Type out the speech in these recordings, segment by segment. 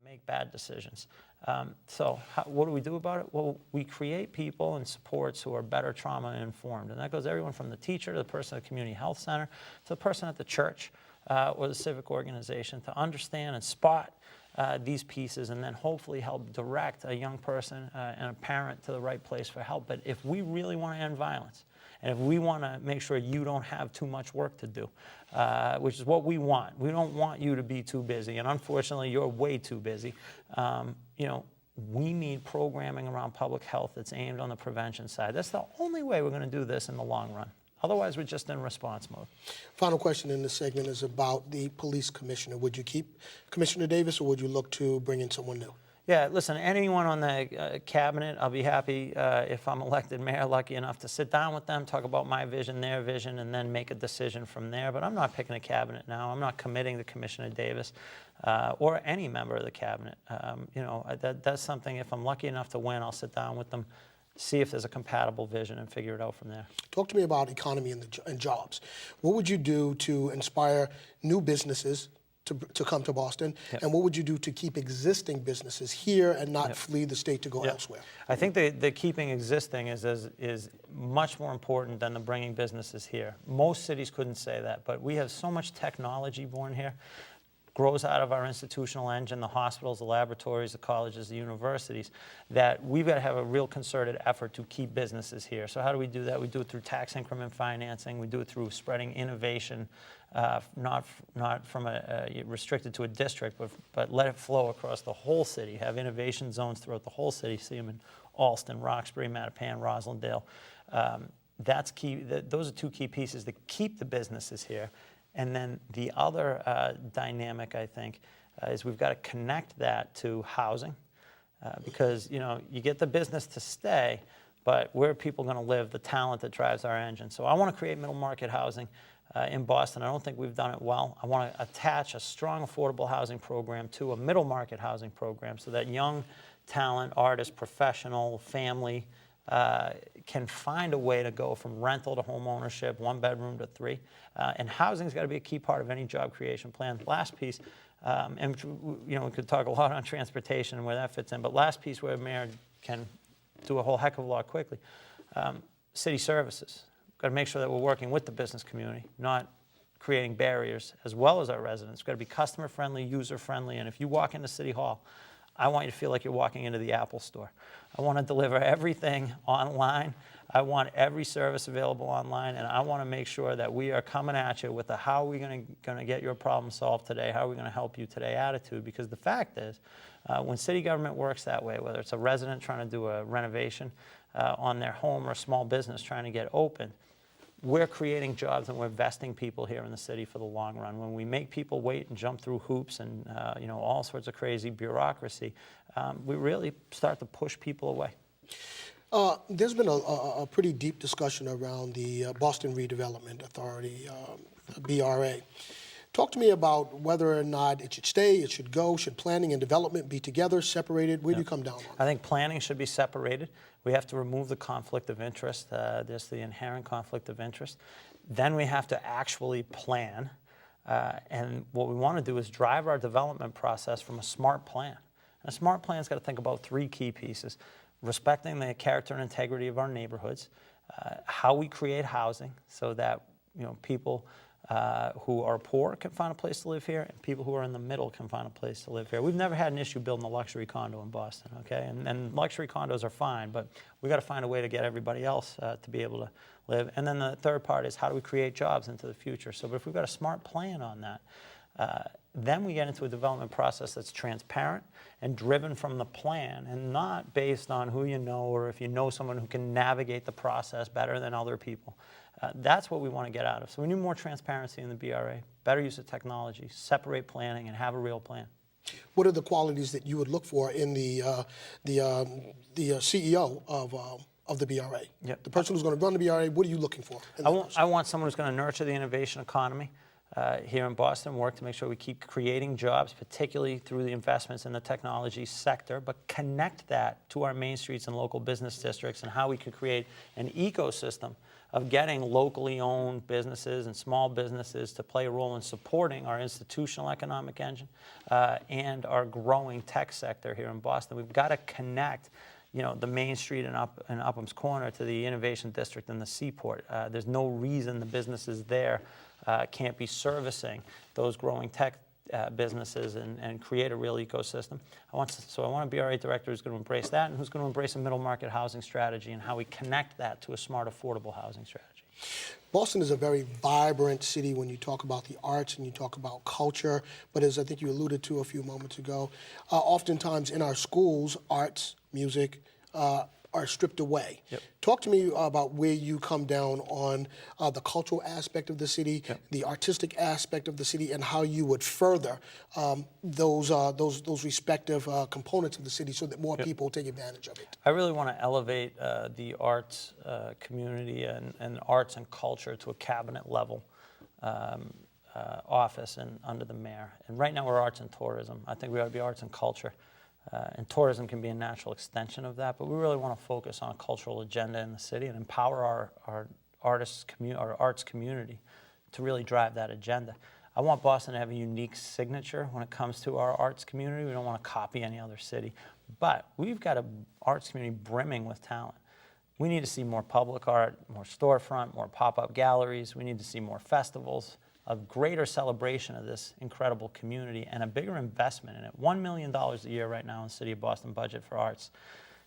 make bad decisions. What do we do about it? Well, we create people and supports who are better trauma informed. And that goes everyone from the teacher to the person at the community health center to the person at the church or the civic organization to understand and spot these pieces and then hopefully help direct a young person and a parent to the right place for help. But if we really want to end violence, and if we want to make sure you don't have too much work to do, which is what we want. We don't want you to be too busy, and unfortunately, you're way too busy. We need programming around public health that's aimed on the prevention side. That's the only way we're going to do this in the long run. Otherwise, we're just in response mode. Final question in this segment is about the police commissioner. Would you keep Commissioner Davis, or would you look to bring in someone new? Yeah, listen, anyone on the cabinet, I'll be happy if I'm elected mayor, lucky enough to sit down with them, talk about my vision, their vision, and then make a decision from there. But I'm not picking a cabinet now. I'm not committing to Commissioner Davis or any member of the cabinet. That's something, if I'm lucky enough to win, I'll sit down with them, see if there's a compatible vision, and figure it out from there. Talk to me about economy and jobs. What would you do to inspire new businesses to come to Boston, and what would you do to keep existing businesses here and not flee the state to go elsewhere? I think the keeping existing is much more important than the bringing businesses here. Most cities couldn't say that, but we have so much technology born here, grows out of our institutional engine, the hospitals, the laboratories, the colleges, the universities, that we've got to have a real concerted effort to keep businesses here. So how do we do that? We do it through tax increment financing. We do it through spreading innovation, not from restricted to a district, but let it flow across the whole city. Have innovation zones throughout the whole city. See them in Alston, Roxbury, Mattapan, Roslindale. That's key. Those are two key pieces to keep the businesses here. And then the other dynamic, I think, is we've got to connect that to housing because, you get the business to stay, but where are people going to live, the talent that drives our engine. So I want to create middle market housing in Boston. I don't think we've done it well. I want to attach a strong affordable housing program to a middle market housing program so that young talent, artist, professional, family, can find a way to go from rental to home ownership, 1 bedroom to 3. And housing's got to be a key part of any job creation plan. Last piece, and we could talk a lot on transportation and where that fits in, but last piece where a mayor can do a whole heck of a lot quickly, city services. Got to make sure that we're working with the business community, not creating barriers, as well as our residents. Got to be customer friendly, user friendly, and if you walk into City Hall, I want you to feel like you're walking into the Apple store. I want to deliver everything online. I want every service available online, and I want to make sure that we are coming at you with a how are we going to get your problem solved today, how are we going to help you today attitude, because the fact is, when city government works that way, whether it's a resident trying to do a renovation on their home or a small business trying to get open, we're creating jobs and we're vesting people here in the city for the long run. When we make people wait and jump through hoops and all sorts of crazy bureaucracy, we really start to push people away. There's been a pretty deep discussion around the Boston Redevelopment Authority, BRA. Talk to me about whether or not it should stay, it should go, should planning and development be together, separated? Where do you come down on that? I think planning should be separated. We have to remove the conflict of interest. There's the inherent conflict of interest. Then we have to actually plan. And what we want to do is drive our development process from a smart plan. And a smart plan's got to think about 3 key pieces: respecting the character and integrity of our neighborhoods, how we create housing so that people who are poor can find a place to live here, and people who are in the middle can find a place to live here. We've never had an issue building a luxury condo in Boston, okay? And luxury condos are fine, but we've got to find a way to get everybody else to be able to live. And then the third part is how do we create jobs into the future? So, but if we've got a smart plan on that, then we get into a development process that's transparent and driven from the plan and not based on who you know or if you know someone who can navigate the process better than other people. That's what we want to get out of. So we need more transparency in the BRA, better use of technology, separate planning, and have a real plan. What are the qualities that you would look for in the CEO of the BRA? Yep. The person who's going to run the BRA, what are you looking for? I want someone who's going to nurture the innovation economy. here in Boston, work to make sure we keep creating jobs, particularly through the investments in the technology sector, but connect that to our main streets and local business districts and how we could create an ecosystem of getting locally owned businesses and small businesses to play a role in supporting our institutional economic engine and our growing tech sector here in Boston. We've got to connect the Main Street and Upham's Corner to the Innovation District and the Seaport. There's no reason the businesses there can't be servicing those growing tech businesses and create a real ecosystem. I want a BRA director who's going to embrace that and who's going to embrace a middle market housing strategy and how we connect that to a smart, affordable housing strategy. Boston is a very vibrant city when you talk about the arts and you talk about culture, but as I think you alluded to a few moments ago, oftentimes in our schools, arts, music, are stripped away. Yep. Talk to me about where you come down on the cultural aspect of the city, yep. the artistic aspect of the city, and how you would further those respective components of the city so that more yep. people take advantage of it. I really want to elevate the arts community and arts and culture to a cabinet level office and under the mayor. And right now we're arts and tourism. I think we ought to be arts and culture. And tourism can be a natural extension of that, but we really want to focus on a cultural agenda in the city and empower our arts community to really drive that agenda. I want Boston to have a unique signature when it comes to our arts community. We don't want to copy any other city, but we've got an arts community brimming with talent. We need to see more public art, more storefront, more pop-up galleries. We need to see more festivals, a greater celebration of this incredible community, and a bigger investment in it. $1 million a year right now in the City of Boston budget for arts.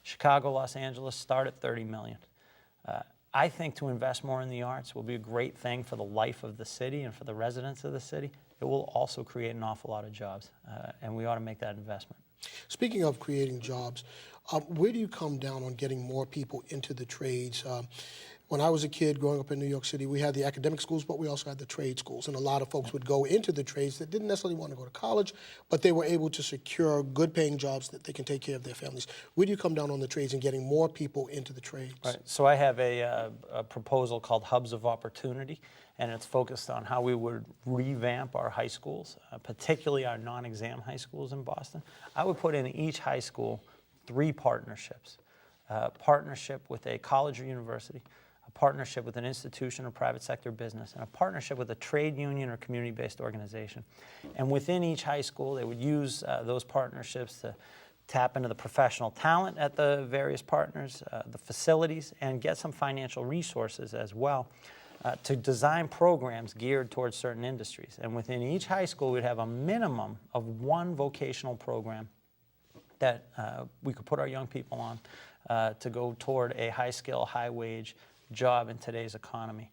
Chicago, Los Angeles start at $30 million. I think to invest more in the arts will be a great thing for the life of the city and for the residents of the city. It will also create an awful lot of jobs, and we ought to make that investment. Speaking of creating jobs, where do you come down on getting more people into the trades? When I was a kid growing up in New York City, we had the academic schools, but we also had the trade schools. And a lot of folks would go into the trades that didn't necessarily want to go to college, but they were able to secure good paying jobs that they can take care of their families. Where do you come down on the trades and getting more people into the trades? Right. So I have a proposal called Hubs of Opportunity, and it's focused on how we would revamp our high schools, particularly our non-exam high schools in Boston. I would put in each high school 3 partnerships. Partnership with a college or university, a partnership with an institution or private sector business, and a partnership with a trade union or community-based organization. And within each high school, they would use those partnerships to tap into the professional talent at the various partners, the facilities, and get some financial resources as well to design programs geared towards certain industries. And within each high school, we'd have a minimum of 1 vocational program that we could put our young people on to go toward a high-skill, high-wage job in today's economy.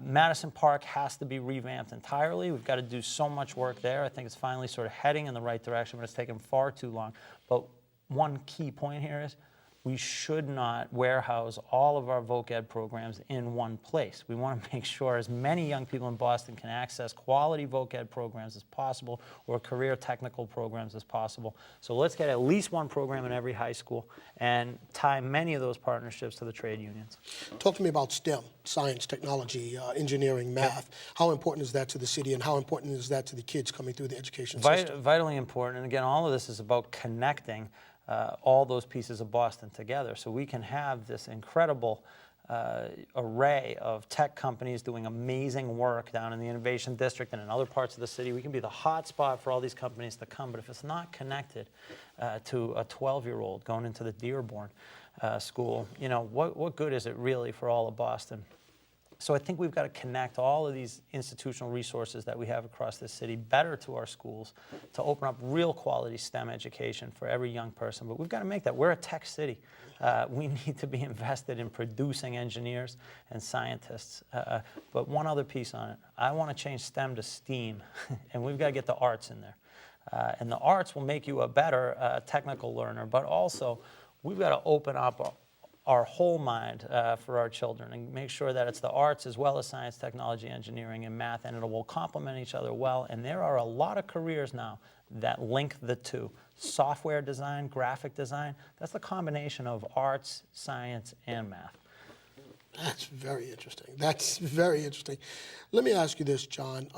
Madison Park has to be revamped entirely. We've got to do so much work there. I think it's finally sort of heading in the right direction, but it's taken far too long. But one key point here is we should not warehouse all of our voc ed programs in one place. We want to make sure as many young people in Boston can access quality voc ed programs as possible or career technical programs as possible. So let's get at least 1 program in every high school and tie many of those partnerships to the trade unions. Talk to me about STEM, science, technology, engineering, math. How important is that to the city, and how important is that to the kids coming through the education system? Vitally important. And again, all of this is about connecting all those pieces of Boston together so we can have this incredible array of tech companies doing amazing work down in the Innovation District and in other parts of the city. We can be the hot spot for all these companies to come, but if it's not connected to a 12-year-old going into the Dearborn school, what good is it really for all of Boston? So I think we've got to connect all of these institutional resources that we have across this city better to our schools to open up real quality STEM education for every young person. But we've got to make that. We're a tech city. We need to be invested in producing engineers and scientists. But one other piece on it, I want to change STEM to STEAM, and we've got to get the arts in there. And the arts will make you a better technical learner, but also we've got to open up our whole mind for our children and make sure that it's the arts as well as science, technology, engineering, and math, and it will complement each other well. And there are a lot of careers now that link the two. Software design, graphic design, that's the combination of arts, science, and math. That's very interesting. That's very interesting. Let me ask you this, John.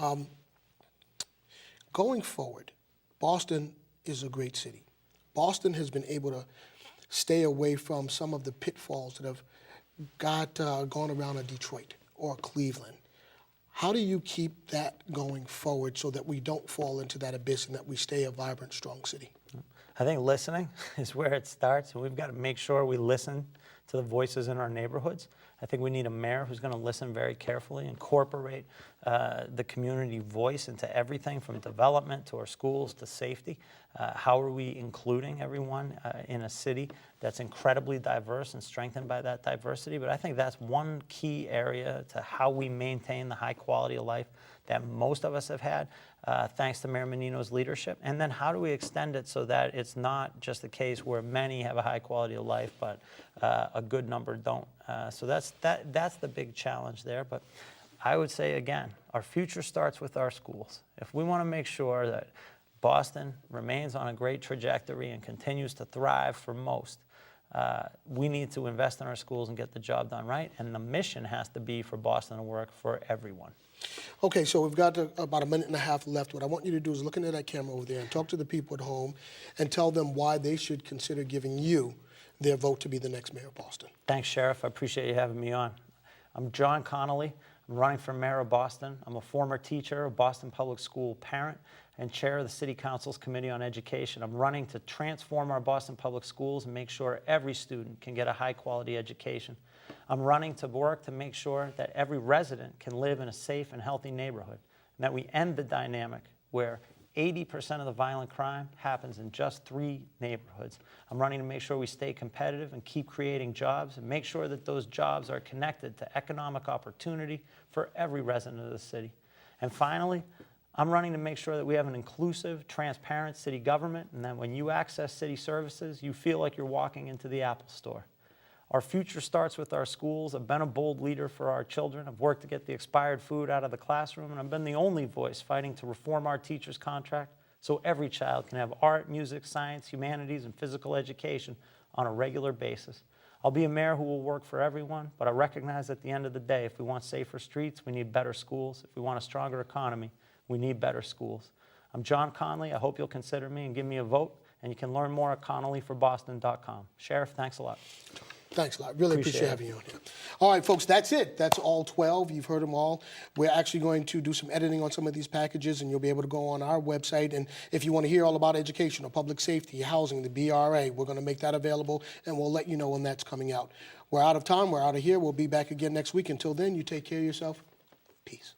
Going forward, Boston is a great city. Boston has been able to stay away from some of the pitfalls that have gone around in Detroit or Cleveland. How do you keep that going forward so that we don't fall into that abyss and that we stay a vibrant, strong city? I think listening is where it starts, and we've got to make sure we listen to the voices in our neighborhoods. I think we need a mayor who's going to listen very carefully, incorporate the community voice into everything from development to our schools to safety. How are we including everyone in a city that's incredibly diverse and strengthened by that diversity? But I think that's one key area to how we maintain the high quality of life that most of us have had, thanks to Mayor Menino's leadership. And then how do we extend it so that it's not just a case where many have a high quality of life, but a good number don't. So that's the big challenge there. But I would say, again, our future starts with our schools. If we want to make sure that Boston remains on a great trajectory and continues to thrive for most, we need to invest in our schools and get the job done right. And the mission has to be for Boston to work for everyone. Okay, so we've got about a minute and a half left. What I want you to do is look into that camera over there and talk to the people at home and tell them why they should consider giving you their vote to be the next mayor of Boston. Thanks, Sheriff. I appreciate you having me on. I'm John Connolly. I'm running for mayor of Boston. I'm a former teacher, a Boston Public School parent, and chair of the City Council's Committee on Education. I'm running to transform our Boston Public Schools and make sure every student can get a high-quality education. I'm running to work to make sure that every resident can live in a safe and healthy neighborhood, and that we end the dynamic where 80% of the violent crime happens in just 3 neighborhoods. I'm running to make sure we stay competitive and keep creating jobs and make sure that those jobs are connected to economic opportunity for every resident of the city. And finally, I'm running to make sure that we have an inclusive, transparent city government, and that when you access city services, you feel like you're walking into the Apple Store. Our future starts with our schools. I've been a bold leader for our children. I've worked to get the expired food out of the classroom, and I've been the only voice fighting to reform our teachers' contract so every child can have art, music, science, humanities, and physical education on a regular basis. I'll be a mayor who will work for everyone, but I recognize at the end of the day, if we want safer streets, we need better schools. If we want a stronger economy, we need better schools. I'm John Connolly. I hope you'll consider me and give me a vote, and you can learn more at connollyforboston.com. Sheriff, thanks a lot. Thanks a lot. Really appreciate having you on here. All right, folks, that's it. That's all 12. You've heard them all. We're actually going to do some editing on some of these packages, and you'll be able to go on our website. And if you want to hear all about education or public safety, housing, the BRA, we're going to make that available, and we'll let you know when that's coming out. We're out of time. We're out of here. We'll be back again next week. Until then, you take care of yourself. Peace.